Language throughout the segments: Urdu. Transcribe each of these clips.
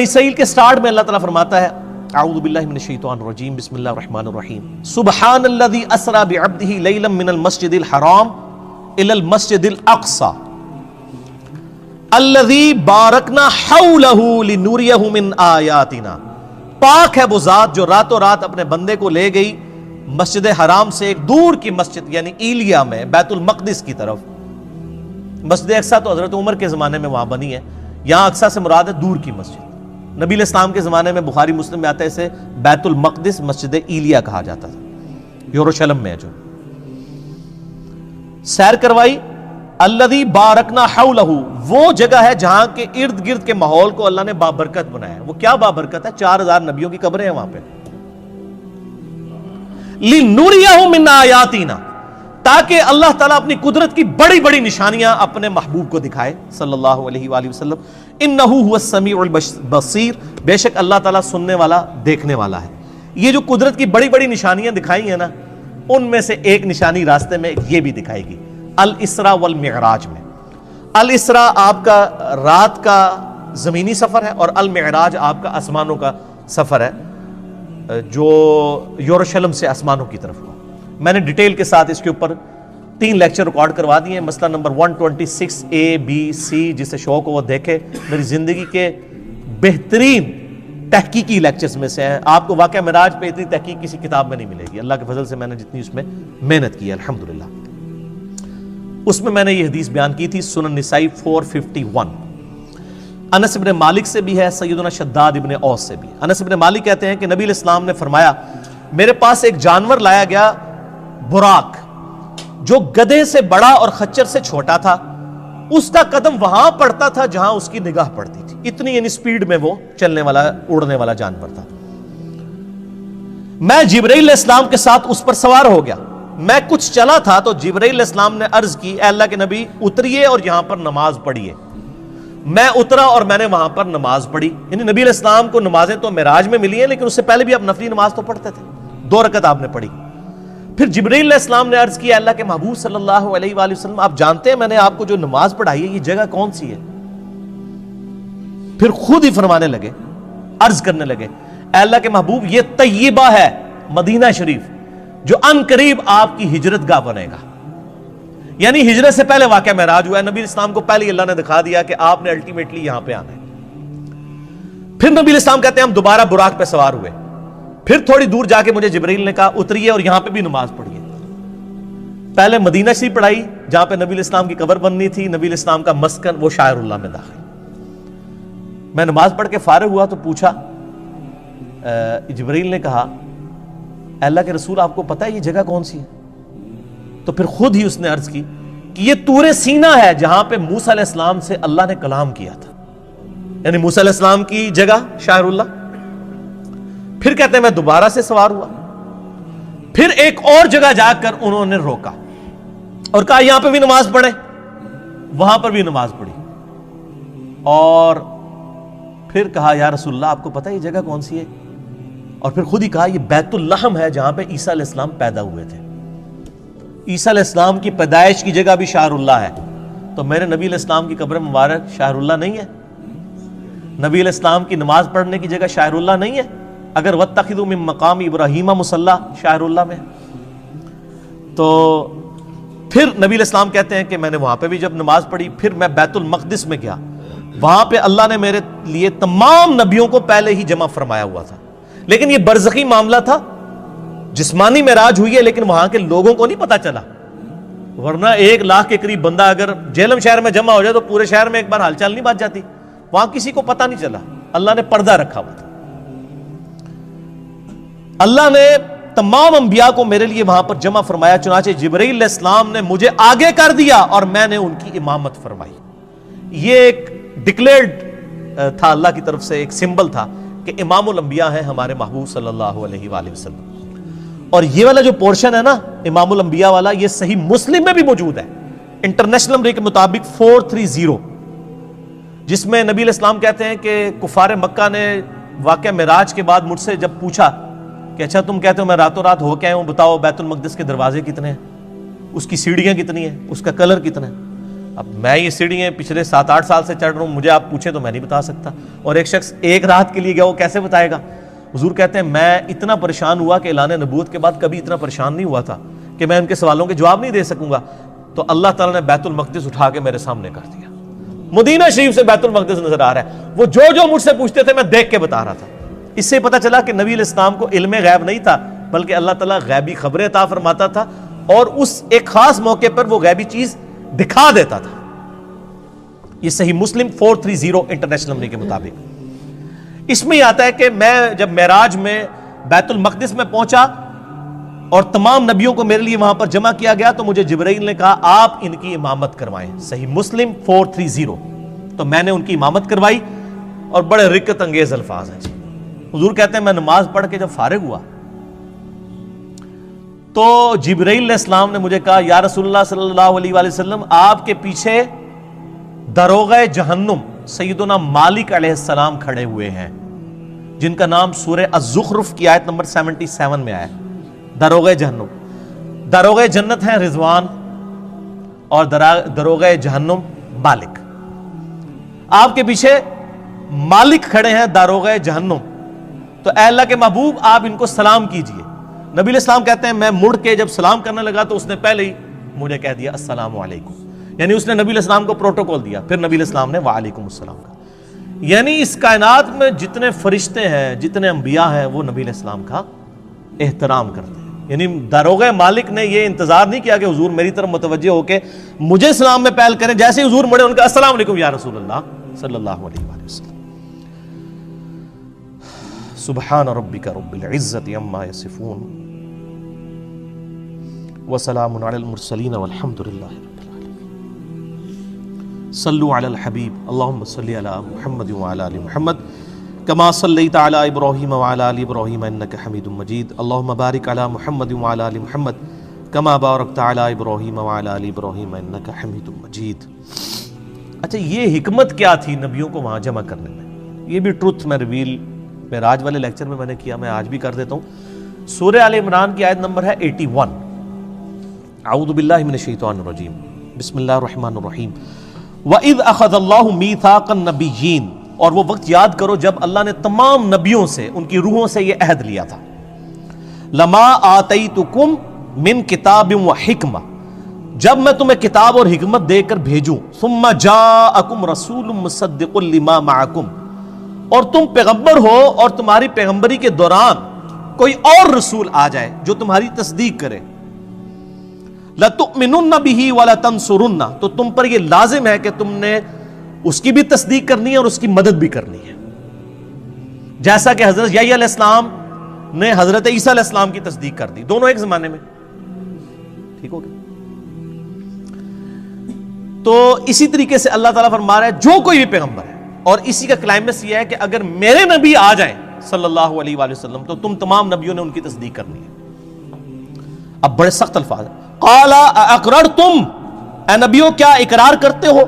اسرائیل کے سٹارٹ میں اللہ تعالیٰ فرماتا ہے اعوذ باللہ من الشیطان الرجیم بسم اللہ الرحمن الرحیم سبحان الذی اسری بعبدہ لیلا من المسجد الحرام الی المسجد الاقصی الذی بارکنا حولہ لنریہ من آیاتنا. پاک ہے وہ ذات جو راتوں رات اپنے بندے کو لے گئی مسجد حرام سے ایک دور کی مسجد یعنی ایلیا میں بیت المقدس کی طرف. مسجد اقصی تو حضرت عمر کے زمانے میں وہاں بنی ہے, یہاں اقصی سے مراد ہے دور کی مسجد. نبی علیہ السلام کے زمانے میں بخاری مسلم میں آتا ہے اسے بیت المقدس مسجد ایلیا کہا جاتا تھا, یروشلم میں ہے جو. سیر کروائی. الذی بارکنا حولہ, وہ جگہ ہے جہاں کے ارد گرد کے ماحول کو اللہ نے بابرکت بنایا ہے. وہ کیا بابرکت ہے؟ 4000 نبیوں کی قبریں ہیں وہاں پہ. لِنُرِيَهُ مِنْ آیَاتِنَا, تاکہ اللہ تعالیٰ اپنی قدرت کی بڑی بڑی نشانیاں اپنے محبوب کو دکھائے صلی اللہ علیہ وآلہ وسلم. اِنَّهُ هُوَ السَّمِيعُ الْبَصِيرُ, بے شک اللہ تعالیٰ سننے والا دیکھنے والا ہے. یہ جو قدرت کی بڑی بڑی نشانیاں دکھائی ہیں نا, ان میں سے ایک نشانی راستے میں یہ بھی دکھائے گی الاسراء والمعراج میں. الاسراء آپ کا رات کا زمینی سفر ہے اور المعراج آپ کا آسمانوں کا سفر ہے جو یروشلم سے آسمانوں کی طرف ہوا. میں نے ڈیٹیل کے ساتھ اس کے اوپر 3 لیکچر ریکارڈ کروا دیے ہیں. مسئلہ نمبر 126 A B C, جسے شوق ہو وہ دیکھے. میری زندگی کے بہترین تحقیقی لیکچرز میں سے ہیں. آپ کو واقعہ معراج پہ اتنی تحقیق کسی کتاب میں نہیں ملے گی. اللہ کے فضل سے میں نے جتنی اس میں محنت کی ہے الحمدللہ. اس میں نے یہ حدیث بیان کی تھی سنن نسائی 451. انس ابن مالک سے بھی ہے, سیدنا شداد ابن اوس سے بھی. انس ابن مالک کہتے ہیں کہ نبی علیہ السلام نے فرمایا میرے پاس ایک جانور لایا گیا براق, جو گدھے سے بڑا اور خچر سے چھوٹا تھا. اس کا قدم وہاں پڑتا تھا جہاں اس کی نگاہ پڑتی تھی. اتنی یعنی سپیڈ میں وہ چلنے والا اڑنے والا جانور تھا. میں جبرائیل علیہ السلام کے ساتھ اس پر سوار ہو گیا. میں کچھ چلا تھا تو جبرائیل علیہ السلام نے عرض کی اے اللہ کے نبی اتریے اور یہاں پر نماز پڑھیے. میں اترا اور میں نے وہاں پر نماز پڑھی. یعنی نبی علیہ السلام کو نمازیں تو معراج میں ملی ہیں, لیکن اس سے پہلے بھی آپ نفلی نماز تو پڑھتے تھے. 2 رکعت آپ نے پڑھی. پھر جبرائیل علیہ السلام نے عرض کیا اللہ کے محبوب صلی اللہ علیہ وآلہ وسلم, آپ جانتے ہیں میں نے آپ کو جو نماز پڑھائی ہے یہ جگہ کون سی ہے؟ پھر خود ہی فرمانے لگے, عرض کرنے لگے اے اللہ کے محبوب یہ طیبہ ہے, مدینہ شریف, جو ان قریب آپ کی ہجرت گاہ بنے گا. یعنی ہجرت سے پہلے واقعہ معراج ہوا ہے. نبی اسلام کو پہلے اللہ نے دکھا دیا کہ آپ نے الٹیمیٹلی یہاں پہ آنا ہے. پھر نبی اسلام کہتے ہیں ہم دوبارہ براق پہ سوار ہوئے. پھر تھوڑی دور جا کے مجھے جبرائیل نے کہا اتریے اور یہاں پہ بھی نماز پڑھیے. پہلے مدینہ شریف پڑھائی جہاں پہ نبی اسلام کی قبر بننی تھی. نبی اسلام کا مسکن وہ شاعر اللہ میں داخل. میں نماز پڑھ کے فارغ ہوا تو پوچھا, جبرائیل نے کہا اللہ کے رسول آپ کو پتہ ہے یہ جگہ کون سی ہے؟ تو پھر خود ہی اس نے عرض کی کہ یہ طور سینا ہے جہاں پہ موسیٰ علیہ السلام سے اللہ نے کلام کیا تھا. یعنی موسیٰ علیہ السلام کی جگہ شاعر اللہ. پھر کہتے ہیں میں دوبارہ سے سوار ہوا. پھر ایک اور جگہ جا کر انہوں نے روکا اور کہا یہاں پہ بھی نماز پڑھیں. وہاں پر بھی نماز پڑھی اور پھر کہا یا رسول اللہ آپ کو پتہ ہے یہ جگہ کون سی ہے؟ اور پھر خود ہی کہا یہ بیت اللحم ہے جہاں پہ عیسیٰ علیہ السلام پیدا ہوئے تھے. عیسیٰ علیہ السلام کی پیدائش کی جگہ بھی شاعر اللہ ہے. تو میرے نبی علیہ السلام کی قبر مبارک شاعر اللہ نہیں ہے؟ نبی علیہ السلام کی نماز پڑھنے کی جگہ شاعر اللہ نہیں ہے؟ اگر وَاتَّخِذُوا مِن مَّقَامِ إِبْرَاهِيمَ مُصَلَّى شاعر اللہ میں. تو پھر نبی علیہ السلام کہتے ہیں کہ میں نے وہاں پہ بھی جب نماز پڑھی پھر میں بیت المقدس میں گیا. وہاں پہ اللہ نے میرے لیے تمام نبیوں کو پہلے ہی جمع فرمایا ہوا تھا. لیکن یہ برزخی معاملہ تھا, جسمانی معراج ہوئی ہے لیکن وہاں کے لوگوں کو نہیں پتا چلا. ورنہ 1 لاکھ کے قریب بندہ اگر جہلم شہر میں جمع ہو جائے تو پورے شہر میں ایک بار ہلچل نہیں بچ جاتی. وہاں کسی کو پتا نہیں چلا. اللہ نے پردہ رکھا ہوا تھا. اللہ نے تمام انبیاء کو میرے لیے وہاں پر جمع فرمایا. چنانچہ جبرائیل علیہ السلام نے مجھے آگے کر دیا اور میں نے ان کی امامت فرمائی. یہ ایک ڈکلیئرڈ تھا اللہ کی طرف سے, ایک سمبل تھا کہ امام الانبیاء ہیں ہمارے محبوب صلی اللہ علیہ وآلہ وسلم. اور یہ والا جو پورشن ہے نا امام الانبیاء والا, یہ صحیح مسلم میں بھی موجود ہے انٹرنیشنل نمبر کے مطابق 430, جس میں نبی علیہ السلام کہتے ہیں کہ کفار مکہ نے واقعہ معراج کے بعد مجھ سے جب پوچھا کہ اچھا تم کہتے ہو میں راتوں رات ہو کے آیا ہوں, بتاؤ بیت المقدس کے دروازے کتنے ہیں, اس کی سیڑھیاں کتنی ہیں, اس کا کلر کتنا ہے؟ اب میں یہ سیڑھیاں پچھلے 7-8 سال سے چڑھ رہا ہوں, مجھے آپ پوچھیں تو میں نہیں بتا سکتا. اور ایک شخص ایک رات کے لیے گیا, وہ کیسے بتائے گا؟ حضور کہتے ہیں میں اتنا پریشان ہوا کہ اعلان نبوت کے بعد کبھی اتنا پریشان نہیں ہوا تھا کہ میں ان کے سوالوں کے جواب نہیں دے سکوں گا. تو اللہ تعالیٰ نے بیت المقدس اٹھا کے میرے سامنے کر دیا. مدینہ شریف سے بیت المقدس نظر آ رہا ہے. وہ جو مجھ سے پوچھتے تھے میں دیکھ کے بتا رہا تھا. اس سے پتہ چلا کہ نبی علیہ السلام کو علم غیب نہیں تھا, بلکہ اللہ تعالیٰ غیبی خبریں عطا فرماتا تھا, اور اس ایک خاص موقع پر وہ غیبی چیز دکھا دیتا تھا. یہ صحیح مسلم 430 انٹرنیشنل نمبر کے مطابق. اس میں یہ آتا ہے کہ میں جب معراج میں بیت المقدس میں پہنچا اور تمام نبیوں کو میرے لیے وہاں پر جمع کیا گیا, تو مجھے جبرائیل نے کہا آپ ان کی امامت کروائیں. صحیح مسلم 430. تو میں نے ان کی امامت کروائی, اور بڑے رکت انگیز الفاظ ہیں جی. حضور کہتے ہیں میں نماز پڑھ کے جب فارغ ہوا تو جبرائیل علیہ السلام نے مجھے کہا یا رسول اللہ صلی اللہ علیہ وآلہ وسلم, آپ کے پیچھے داروغہ جہنم سیدنا مالک علیہ السلام کھڑے ہوئے ہیں, جن کا نام سورہ الزخرف کی آیت نمبر 77 میں آیا. داروغہ جہنم, داروغہ جنت ہیں رضوان, اور داروغہ جہنم مالک. آپ کے پیچھے مالک کھڑے ہیں داروغہ جہنم, تو اے اللہ کے محبوب آپ ان کو سلام کیجئے. نبی علیہ السلام کہتے ہیں میں مڑ کے جب سلام کرنے لگا تو اس نے پہلے ہی مجھے کہہ دیا السلام علیکم, یعنی اس نے نبی علیہ السلام کو پروٹوکول دیا, پھر نبی علیہ السلام نے وعلیکم السلام کہا. یعنی اس کائنات میں جتنے فرشتے ہیں, جتنے انبیاء ہیں, وہ نبی علیہ السلام کا احترام کرتے ہیں. یعنی داروغہ مالک نے یہ انتظار نہیں کیا کہ حضور میری طرف متوجہ ہو کے مجھے سلام میں پہل کریں, جیسے حضور مڑے ان کا السلام علیکم یا رسول اللہ صلی اللہ علیہ وآلہ وسلم. سبحان ربک رب العزت عما یصفون وسلام علی المرسلین والحمد للہ رب العالمین. صلو علی الحبیب اللہم صلی علی محمد وعلی آل محمد کما صلیت علی ابراہیم وعلی آل ابراہیم انک حمید مجید. اللہم بارک علی محمد وعلی آل محمد کما بارکت علی ابراہیم وعلی آل ابراہیم انک حمید مجید. اچھا, یہ حکمت کیا تھی نبیوں کو وہاں جمع کرنے میں؟ یہ بھی ٹروتھ میں ریویل معراج والے لیکچر میں نے کیا, میں آج بھی کر دیتا ہوں. سورہ آل عمران کی آیت نمبر ہے 81. اعوذ باللہ من الشیطان الرجیم, بسم اللہ الرحمن الرحیم. وَإِذْ أَخَذَ اللَّهُ مِيثَاقَ النَّبِيِّينَ, اور وہ وقت یاد کرو جب اللہ نے تمام نبیوں سے, ان کی روحوں سے یہ عہد لیا تھا. لَمَا آتَيْتُكُمْ مِنْ كِتَابٍ وَحِكْمَةٍ, جب میں تمہیں کتاب اور حکمت دے کر بھیجوں. ثُمَّ جَاءَكُمْ رَسُولٌ مُصَدِّقٌ لِمَا مَعَكُمْ, اور تم پیغمبر ہو اور تمہاری پیغمبری کے دوران کوئی اور رسول آ جائے جو تمہاری تصدیق کرے. لَتُؤْمِنُنَّ بِهِ وَلَتَنْصُرُنَّ, تو تم پر یہ لازم ہے کہ تم نے اس کی بھی تصدیق کرنی ہے اور اس کی مدد بھی کرنی ہے, جیسا کہ حضرت یحییٰ علیہ السلام نے حضرت عیسیٰ علیہ السلام کی تصدیق کر دی, دونوں ایک زمانے میں. ٹھیک ہو گیا؟ تو اسی طریقے سے اللہ تعالیٰ فرما رہا ہے جو کوئی بھی پیغمبر ہے, اور اسی کا کلائمیکس یہ ہے کہ اگر میرے نبی آ جائیں صلی اللہ علیہ وآلہ وسلم تو تم تمام نبیوں نے ان کی تصدیق کرنی ہے. اب بڑے سخت الفاظ ہیں. قال اقررتم, اے نبیوں کیا اقرار کرتے ہو,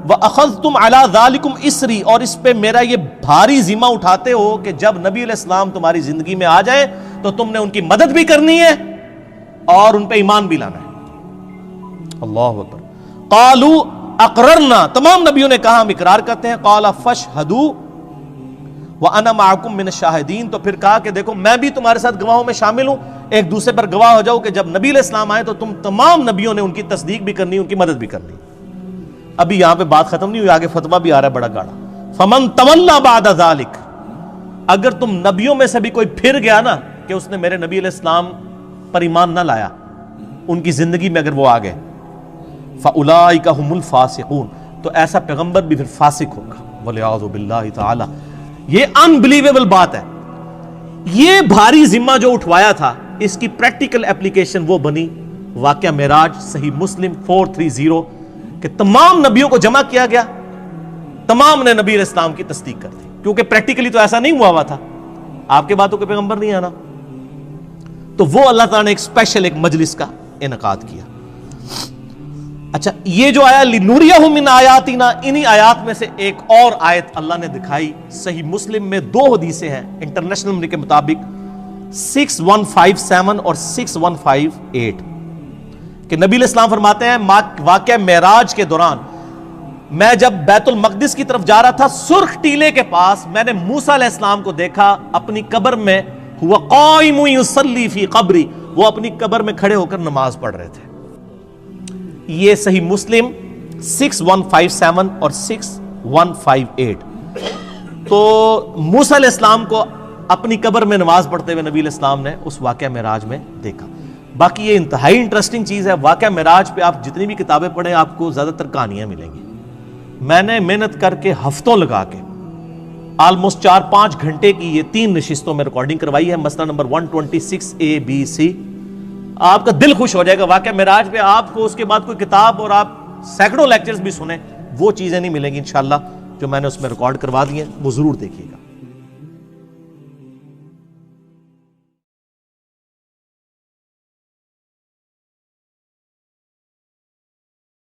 واخذتم علی ذالکم اسری, اور اس پہ میرا یہ بھاری ذمہ اٹھاتے ہو کہ جب نبی علیہ السلام تمہاری زندگی میں آ جائیں تو تم نے ان کی مدد بھی کرنی ہے اور ان پہ ایمان بھی لانا ہے. اللہ اکبر. قالوا اقررنا, تمام نبیوں نے کہا ہم اقرار کرتے ہیں. قال فاشهدوا وانا معكم من الشاهدین, تو پھر کہا کہ دیکھو میں بھی تمہارے ساتھ گواہوں میں شامل ہوں, ایک دوسرے پر گواہ ہو جاؤ کہ جب نبی علیہ السلام آئے تو تم تمام نبیوں نے ان کی تصدیق بھی کرنی, ان کی مدد بھی کرنی. ابھی یہاں پہ بات ختم نہیں ہوئی, آگے فتویٰ بھی آ رہا ہے بڑا گاڑا. فمن تولى بعد ذلك, اگر تم نبیوں میں سے بھی کوئی پھر گیا نا کہ اس نے میرے نبی علیہ السلام پر ایمان نہ لایا, ان کی زندگی میں اگر وہ آ گئے, فاولئک هم الفاسقون, تو ایسا پیغمبر بھی پھر فاسق ہوگا. والعیاذ باللہ تعالی. یہ انبلیویبل بات ہے. یہ بھاری ذمہ جو اٹھوایا تھا, اس کی پریکٹیکل اپلیکیشن وہ بنی واقعہ معراج, صحیح مسلم 430, کہ تمام نبیوں کو جمع کیا گیا, تمام نے نبی علیہ السلام کی تصدیق کر دی, کیونکہ پریکٹیکلی تو ایسا نہیں ہوا تھا, آپ کے باتوں کے پیغمبر نہیں آنا. تو وہ اللہ تعالیٰ نے ایک اسپیشل ایک مجلس کا انعقاد کیا. اچھا, یہ جو آیا لِنُرِيَهُ مِنْ آیاتنا, انہی آیات میں سے ایک اور آیت اللہ نے دکھائی. صحیح مسلم میں 2 حدیثیں ہیں انٹرنیشنل نمبر کے مطابق 6157 اور 6158, کہ نبی علیہ السلام فرماتے ہیں واقعہ معراج کے دوران میں جب بیت المقدس کی طرف جا رہا تھا، سرخ ٹیلے کے پاس میں نے موسیٰ علیہ السلام کو دیکھا اپنی قبر میں، ہوا قائم یصلی فی قبری، وہ اپنی قبر میں کھڑے ہو کر نماز پڑھ رہے تھے۔ یہ صحیح مسلم 6157 اور 6158۔ تو موسیٰ علیہ السلام کو اپنی قبر میں نماز پڑھتے ہوئے نبی علیہ السلام نے اس واقعہ معراج میں دیکھا۔ باقی یہ انتہائی انٹرسٹنگ چیز ہے، واقعہ معراج پہ آپ جتنی بھی کتابیں پڑھیں آپ کو زیادہ تر کہانیاں ملیں گی۔ میں نے محنت کر کے ہفتوں لگا کے آلموسٹ 4-5 گھنٹے کی یہ 3 نشستوں میں ریکارڈنگ کروائی ہے، مسئلہ نمبر 126 ABC۔ آپ کا دل خوش ہو جائے گا۔ واقعہ معراج پہ آپ کو اس کے بعد کوئی کتاب اور آپ سینکڑوں لیکچرز بھی سنیں، وہ چیزیں نہیں ملیں گی انشاءاللہ جو میں نے اس میں ریکارڈ کروا دی ہیں، وہ ضرور دیکھیے گا۔